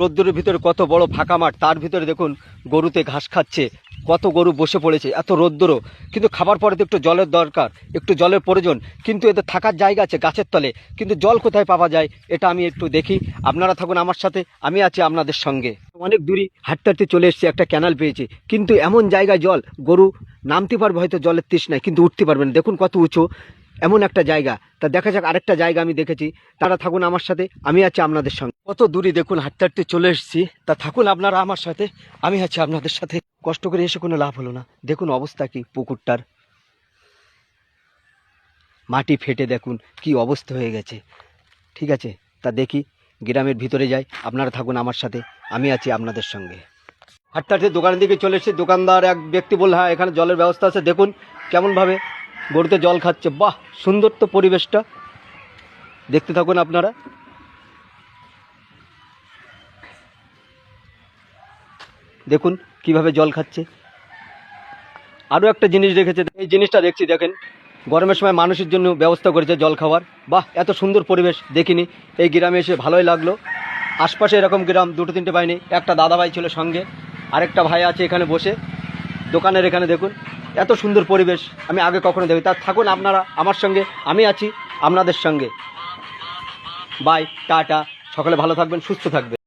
রোদ্দুরের ভিতরে কত বড় ফাঁকা মাঠ, তার ভিতরে দেখুন গরুতে ঘাস খাচ্ছে, কত গরু বসে পড়েছে, এত রোদ্দুরও কিন্তু খাবার পরে তো একটু জলের দরকার, একটু জলের প্রয়োজন, কিন্তু এদের থাকার জায়গা আছে গাছের তলে, কিন্তু জল কোথায় পাওয়া যায় এটা আমি একটু দেখি। আপনারা থাকুন আমার সাথে, আমি আছি আপনাদের সঙ্গে। অনেক দূরে হাঁটতে হাঁটতে চলে এসেছি, একটা ক্যানাল পেয়েছি, কিন্তু এমন জায়গায় জল, গরু নামতে পারবে হয়তো জলের তৃষ্ণায়, কিন্তু উঠতে পারবে না, দেখুন কত উঁচু এমন একটা জায়গা। তা দেখা যাক, আরেকটা জায়গা আমি দেখেছি, তারা থাকুন আমার সাথে, আমি আছি আপনাদের সঙ্গে। কত দূরে দেখুন হাঁটতে হাঁটতে চলে এসেছি, তা থাকুন আপনারা আমার সাথে, আমি আছি আপনাদের সাথে। কষ্ট করে এসে কোনো লাভ হলো না, দেখুন অবস্থা কি পুকুরটার, মাটি ফেটে দেখুন কি অবস্থা হয়ে গেছে। ঠিক আছে, তা দেখি গ্রামের ভিতরে যাই, আপনারা থাকুন আমার সাথে, আমি আছি আপনাদের সঙ্গে। হাঁটতে হাঁটতে দোকানের দিকে চলে এসেছি, দোকানদার এক ব্যক্তি বলল হ্যাঁ এখানে জলের ব্যবস্থা আছে, দেখুন কেমনভাবে গরুতে জল খাচ্ছে, বাহ সুন্দর তো পরিবেশটা, দেখতে থাকুন আপনারা। দেখুন কিভাবে জল খাচ্ছে। আরও একটা জিনিস রেখেছে, এই জিনিসটা দেখছি দেখেন, গরমের সময় মানুষের জন্য ব্যবস্থা করেছে জল খাওয়ার, বাহ এত সুন্দর পরিবেশ দেখিনি, এই গ্রামে এসে ভালোই লাগলো। আশপাশে এরকম গ্রাম দুটো তিনটে পাইনি, একটা দাদা ভাই ছিল সঙ্গে, আরেকটা ভাই আছে এখানে বসে দোকানের এখানে, দেখুন এত সুন্দর পরিবেশ আমি আগে কখনো দেখি। তা থাকুন আপনারা আমার সঙ্গে, আমি আছি আপনাদের সঙ্গে। বাই, টাটা, সকলে ভালো থাকবেন, সুস্থ থাকবেন।